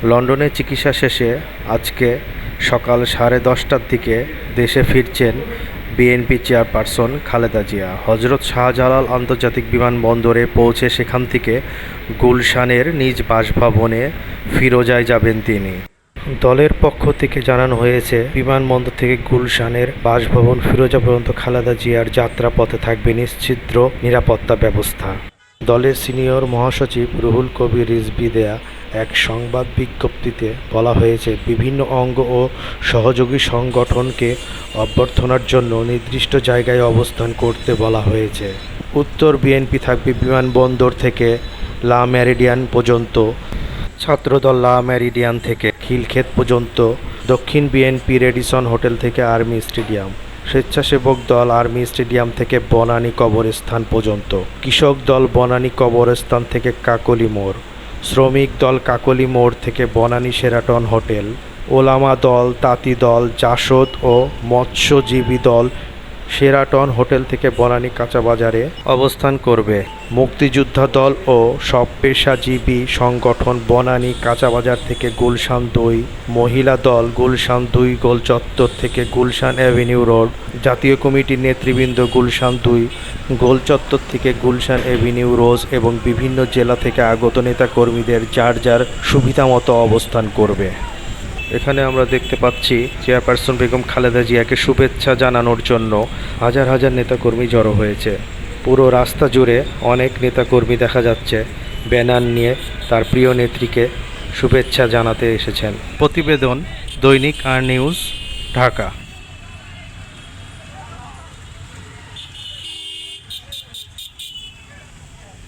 লন্ডনে চিকিৎসা শেষে আজকে সকাল 10:30টার দিকে দেশে ফিরছেন বিএনপি চেয়ারপারসন খালেদা জিয়া। হজরত শাহজালাল আন্তর্জাতিক বিমানবন্দরে পৌঁছে সেখান থেকে গুলশানের নিজ বাসভবনে ফিরোজায় যাবেন তিনি। দলের পক্ষ থেকে জানানো হয়েছে, বিমানবন্দর থেকে গুলশানের বাসভবন ফিরোজা পর্যন্ত খালেদা জিয়ার যাত্রাপথে থাকবে নিশ্ছিদ্র নিরাপত্তা ব্যবস্থা। দলের সিনিয়র মহাসচিব রুহুল কবির রিজভী দেয়া এক সংবাদ বিজ্ঞপ্তিতে বলা হয়েছে, বিভিন্ন অঙ্গ ও সহযোগী সংগঠনকে অভ্যর্থনার জন্য নির্দিষ্ট জায়গায় অবস্থান করতে বলা হয়েছে। উত্তর বিএনপি থাকবে বিমানবন্দর থেকে লা মেরিডিয়ান পর্যন্ত, ছাত্রদল লা মেরিডিয়ান থেকে খিলক্ষেত পর্যন্ত, দক্ষিণ বিএনপি রেডিসন হোটেল থেকে আর্মি স্টেডিয়াম, স্বেচ্ছাসেবক দল আর্মি স্টেডিয়াম থেকে বনানী কবরস্থান পর্যন্ত, কৃষক দল বনানী কবরস্থান থেকে কাকলি মোড়, শ্রমিক দল কাকলি মোড় থেকে বনানী শেরাটন হোটেল, ওলামা দল, তাঁতি দল, জাসদ ও মৎস্যজীবী দল শেরাটন হোটেল থেকে বনানী কাঁচাবাজারে অবস্থান করবে। মুক্তিযোদ্ধা দল ও সব পেশাজীবী সংগঠন বনানী কাঁচাবাজার থেকে গুলশান 2, মহিলা দল গুলশান 2 গোল চত্বর থেকে গুলশান অ্যাভিনিউ রোড, জাতীয় কমিটির নেতৃবৃন্দ গুলশান 2 গোল চত্বর থেকে গুলশান অ্যাভিনিউ রোজ এবং বিভিন্ন জেলা থেকে আগত নেতাকর্মীদের যার যার সুবিধামতো অবস্থান করবে। এখানে আমরা দেখতে পাচ্ছি চেয়ারপারসন বেগম খালেদা জিয়াকে শুভেচ্ছা জানানোর জন্য হাজার হাজার নেতাকর্মী জড়ো হয়েছে। পুরো রাস্তা জুড়ে অনেক নেতাকর্মী দেখা যাচ্ছে ব্যানার নিয়ে তার প্রিয় নেত্রীকে শুভেচ্ছা জানাতে এসেছেন। প্রতিবেদন দৈনিক আর নিউজ, ঢাকা।